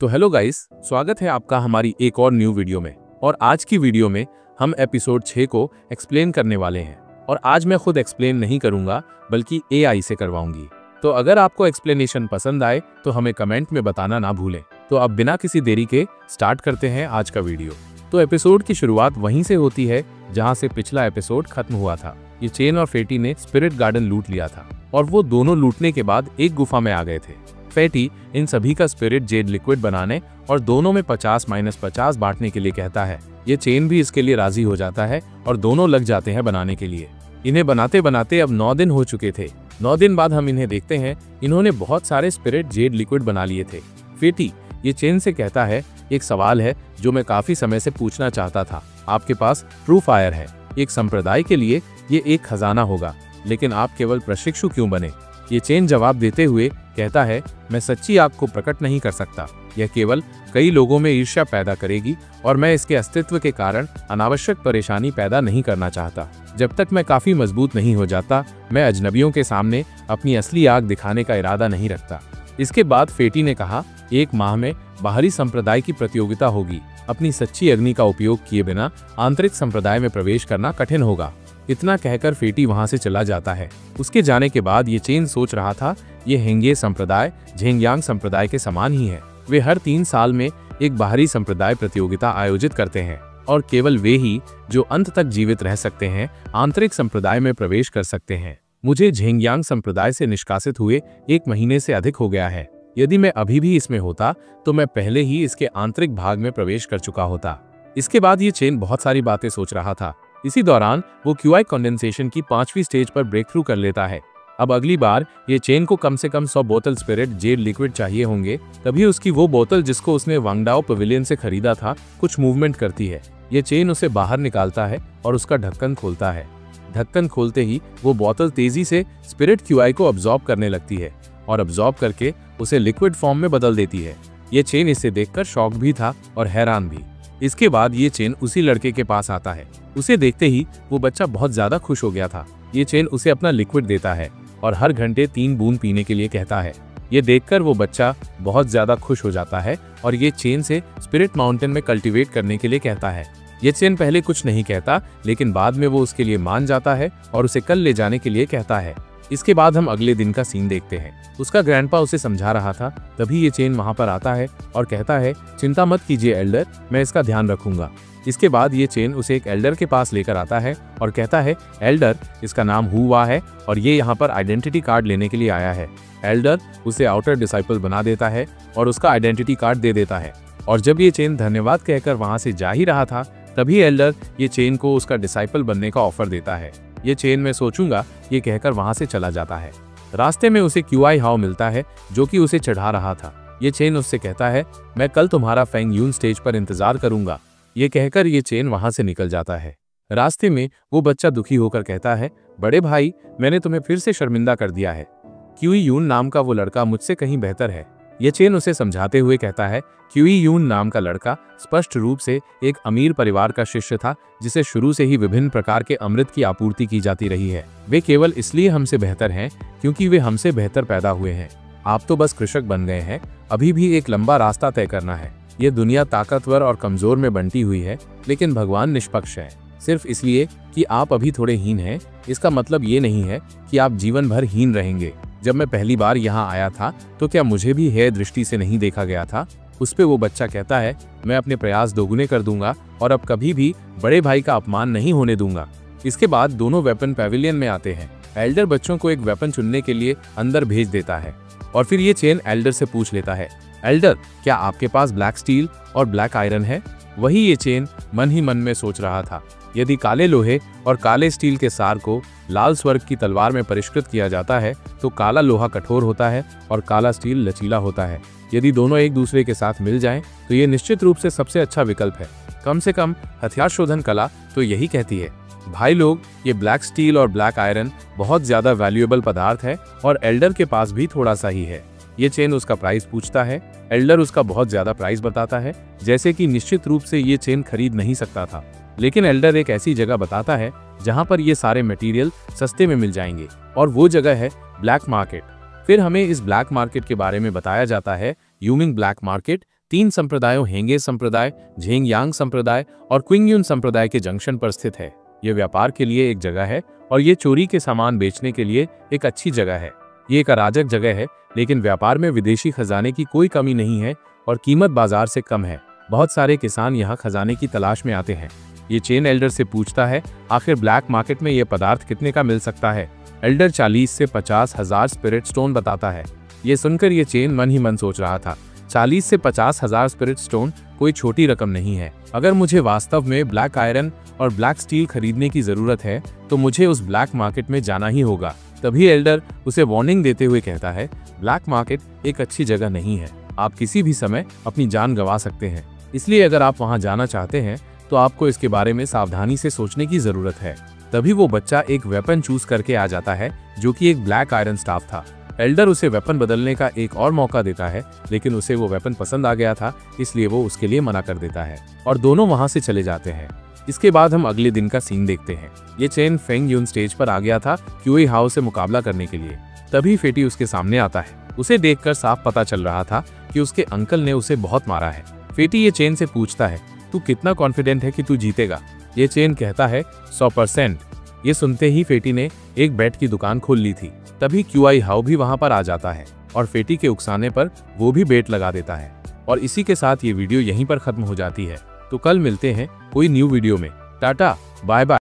तो hello guys, स्वागत है आपका हमारी एक और न्यू वीडियो में। और आज की वीडियो में हम एपिसोड 6 को एक्सप्लेन करने वाले हैं। और आज मैं खुद एक्सप्लेन नहीं करूंगा बल्कि एआई से करवाऊंगी। तो अगर आपको एक्सप्लेनेशन पसंद आए तो हमें कमेंट में बताना ना भूलें। तो अब बिना किसी देरी के स्टार्ट करते हैं आज का वीडियो। तो एपिसोड की शुरुआत वहीं से होती है जहां से पिछला एपिसोड खत्म हुआ था। ये चेन और फेटी ने स्पिरिट गार्डन लूट लिया था और वो दोनों लूटने के बाद एक गुफा में आ गए थे। फेटी इन सभी का स्पिरिट जेड लिक्विड बनाने और दोनों में 50-50 बांटने के लिए कहता है। ये चेन भी इसके लिए राजी हो जाता है और दोनों लग जाते हैं बनाने के लिए। इन्हें बनाते बनाते अब 9 दिन हो चुके थे। 9 दिन बाद हम इन्हें देखते हैं। इन्होंने बहुत सारे स्पिरिट जेड लिक्विड बना लिए थे। फेटी ये चेन से कहता है, एक सवाल है जो मैं काफी समय से पूछना चाहता था। आपके पास ट्रू फायर है, एक संप्रदाय के लिए ये एक खजाना होगा, लेकिन आप केवल प्रशिक्षु क्यों बने? ये चेन जवाब देते हुए कहता है, मैं सच्ची आग को प्रकट नहीं कर सकता। यह केवल कई लोगों में ईर्ष्या पैदा करेगी और मैं इसके अस्तित्व के कारण अनावश्यक परेशानी पैदा नहीं करना चाहता। जब तक मैं काफी मजबूत नहीं हो जाता, मैं अजनबियों के सामने अपनी असली आग दिखाने का इरादा नहीं रखता। इसके बाद फेटी ने कहा, 1 माह में बाहरी संप्रदाय की प्रतियोगिता होगी। अपनी सच्ची अग्नि का उपयोग किए बिना आंतरिक संप्रदाय में प्रवेश करना कठिन होगा। इतना कहकर फेटी वहां से चला जाता है। उसके जाने के बाद ये चेन सोच रहा था, ये हेंगे संप्रदाय झेंगयांग संप्रदाय के समान ही है। वे हर 3 साल में एक बाहरी संप्रदाय प्रतियोगिता आयोजित करते हैं और केवल वे ही जो अंत तक जीवित रह सकते हैं आंतरिक संप्रदाय में प्रवेश कर सकते हैं। मुझे झेंगयांग संप्रदाय से निष्कासित हुए 1 महीने से अधिक हो गया है। यदि मैं अभी भी इसमें होता तो मैं पहले ही इसके आंतरिक भाग में प्रवेश कर चुका होता। इसके बाद ये चेन बहुत सारी बातें सोच रहा था। इसी दौरान वो क्यूआई कंडेंसेशन की 5वीं स्टेज पर ब्रेक थ्रू कर लेता है। अब अगली बार ये चेन को कम से कम 100 बोतल स्पिरिट जेड लिक्विड चाहिए होंगे। तभी उसकी वो बोतल जिसको उसने वांगडाओ पवेलियन से खरीदा था कुछ मूवमेंट करती है। ये चेन उसे बाहर निकालता है और उसका ढक्कन खोलता है। ढक्कन खोलते ही वो बोतल तेजी से स्पिरिट क्यूआई को अब्सॉर्ब करने लगती है और अब्सॉर्ब करके उसे लिक्विड फॉर्म में बदल देती है। ये चेन इसे देखकर शॉक भी था और हैरान भी। इसके बाद ये चेन उसी लड़के के पास आता है। उसे देखते ही वो बच्चा बहुत ज्यादा खुश हो गया था। ये चेन उसे अपना लिक्विड देता है और हर घंटे 3 बूंद पीने के लिए कहता है। ये देखकर वो बच्चा बहुत ज्यादा खुश हो जाता है और ये चेन से स्पिरिट माउंटेन में कल्टीवेट करने के लिए कहता है। ये चेन पहले कुछ नहीं कहता, लेकिन बाद में वो उसके लिए मान जाता है और उसे कल ले जाने के लिए कहता है। इसके बाद हम अगले दिन का सीन देखते हैं। उसका ग्रैंडपा उसे समझा रहा था। तभी ये चेन वहां पर आता है और कहता है, चिंता मत कीजिए एल्डर, मैं इसका ध्यान रखूंगा। इसके बाद ये चेन उसे एक एल्डर के पास लेकर आता है और कहता है, एल्डर इसका नाम हुआ है और ये यहाँ पर आइडेंटिटी कार्ड लेने के लिए आया है। एल्डर उसे आउटर डिसाइपल बना देता है और उसका आइडेंटिटी कार्ड दे देता है। और जब ये चेन धन्यवाद कहकर वहां से जा ही रहा था, तभी एल्डर ये चेन को उसका डिसाइपल बनने का ऑफर देता है। ये चेन मैं सोचूंगा, ये कहकर वहां से चला जाता है। रास्ते में उसे क्यूआई हाओ मिलता है जो कि उसे चढ़ा रहा था। ये चेन उससे कहता है, मैं कल तुम्हारा फेंग यून स्टेज पर इंतजार करूंगा। ये कहकर ये चेन वहां से निकल जाता है। रास्ते में वो बच्चा दुखी होकर कहता है, बड़े भाई, मैंने तुम्हें फिर से शर्मिंदा कर दिया है। क्यूई यून नाम का वो लड़का मुझसे कहीं बेहतर है। ये चेन उसे समझाते हुए कहता है, क्यूई यून नाम का लड़का स्पष्ट रूप से एक अमीर परिवार का शिष्य था जिसे शुरू से ही विभिन्न प्रकार के अमृत की आपूर्ति की जाती रही है। वे केवल इसलिए हमसे बेहतर हैं क्योंकि वे हमसे बेहतर पैदा हुए हैं। आप तो बस कृषक बन गए हैं। अभी भी एक लंबा रास्ता तय करना है। ये दुनिया ताकतवर और कमजोर में बंटी हुई है, लेकिन भगवान निष्पक्ष है। सिर्फ इसलिए कि आप अभी थोड़े हीन हैं, इसका मतलब ये नहीं है कि आप जीवन भर हीन रहेंगे। जब मैं पहली बार यहाँ आया था तो क्या मुझे भी हेय दृष्टि से नहीं देखा गया था? उस पे वो बच्चा कहता है, मैं अपने प्रयास दोगुने कर दूंगा और अब कभी भी बड़े भाई का अपमान नहीं होने दूंगा। इसके बाद दोनों वेपन पैविलियन में आते हैं। एल्डर बच्चों को एक वेपन चुनने के लिए अंदर भेज देता है और फिर ये चेन एल्डर से पूछ लेता है, एल्डर क्या आपके पास ब्लैक स्टील और ब्लैक आयरन है? वही ये चेन मन ही मन में सोच रहा था। यदि काले लोहे और काले स्टील के सार को लाल स्वर्ग की तलवार में परिष्कृत किया जाता है तो काला लोहा कठोर होता है और काला स्टील लचीला होता है। यदि दोनों एक दूसरे के साथ मिल जाएं तो ये निश्चित रूप से सबसे अच्छा विकल्प है। कम से कम हथियार शोधन कला तो यही कहती है। भाई लोग, ये ब्लैक स्टील और ब्लैक आयरन बहुत ज्यादा वैल्यूएबल पदार्थ है और एल्डर के पास भी थोड़ा सा ही है। ये चेन उसका प्राइस पूछता है। एल्डर उसका बहुत ज्यादा प्राइस बताता है, जैसे कि निश्चित रूप से ये चेन खरीद नहीं सकता था। लेकिन एल्डर एक ऐसी जगह बताता है जहां पर ये सारे मटेरियल सस्ते में मिल जाएंगे और वो जगह है ब्लैक मार्केट। फिर हमें इस ब्लैक मार्केट के बारे में बताया जाता है, यूमिंग ब्लैक मार्केट, तीन संप्रदायों हेंगे संप्रदाय, झेंगयांग संप्रदाय और क्विंगयुन संप्रदाय के जंक्शन पर स्थित है। ये व्यापार के लिए एक जगह है और ये चोरी के सामान बेचने के लिए एक अच्छी जगह है। ये एक अराजक जगह है, लेकिन व्यापार में विदेशी खजाने की कोई कमी नहीं है और कीमत बाजार से कम है। बहुत सारे किसान यहाँ खजाने की तलाश में आते हैं। ये चेन एल्डर से पूछता है, आखिर ब्लैक मार्केट में ये पदार्थ कितने का मिल सकता है। एल्डर 40 से 50 हजार स्पिरिट स्टोन बताता है। ये सुनकर ये चेन मन ही मन सोच रहा था, 40 से 50 हजार स्पिरिट स्टोन कोई छोटी रकम नहीं है। अगर मुझे वास्तव में ब्लैक आयरन और ब्लैक स्टील खरीदने की जरूरत है तो मुझे उस ब्लैक मार्केट में जाना ही होगा। तभी एल्डर उसे वार्निंग देते हुए कहता है, ब्लैक मार्केट एक अच्छी जगह नहीं है, आप किसी भी समय अपनी जान गंवा सकते हैं। इसलिए अगर आप वहां जाना चाहते हैं तो आपको इसके बारे में सावधानी से सोचने की जरूरत है। तभी वो बच्चा एक वेपन चूज करके आ जाता है जो कि एक ब्लैक आयरन स्टाफ था। एल्डर उसे वेपन बदलने का एक और मौका देता है, लेकिन उसे वो वेपन पसंद आ गया था, इसलिए वो उसके लिए मना कर देता है और दोनों वहां से चले जाते हैं। इसके बाद हम अगले दिन का सीन देखते हैं। ये चेन फेंग यून स्टेज पर आ गया था क्यूई हाओ से मुकाबला करने के लिए। तभी फेटी उसके सामने आता है। उसे देखकर साफ पता चल रहा था कि उसके अंकल ने उसे बहुत मारा है। फेटी ये चेन से पूछता है, तू कितना कॉन्फिडेंट है कि तू जीतेगा। ये चेन कहता है 100%। ये सुनते ही फेटी ने एक बैट की दुकान खोल ली थी। तभी क्यूआई हाओ भी वहां पर आ जाता है और फेटी के उकसाने पर वो भी बेट लगा देता है। और इसी के साथ ये वीडियो यहीं पर खत्म हो जाती है। तो कल मिलते हैं कोई न्यू वीडियो में। टाटा, बाय बाय।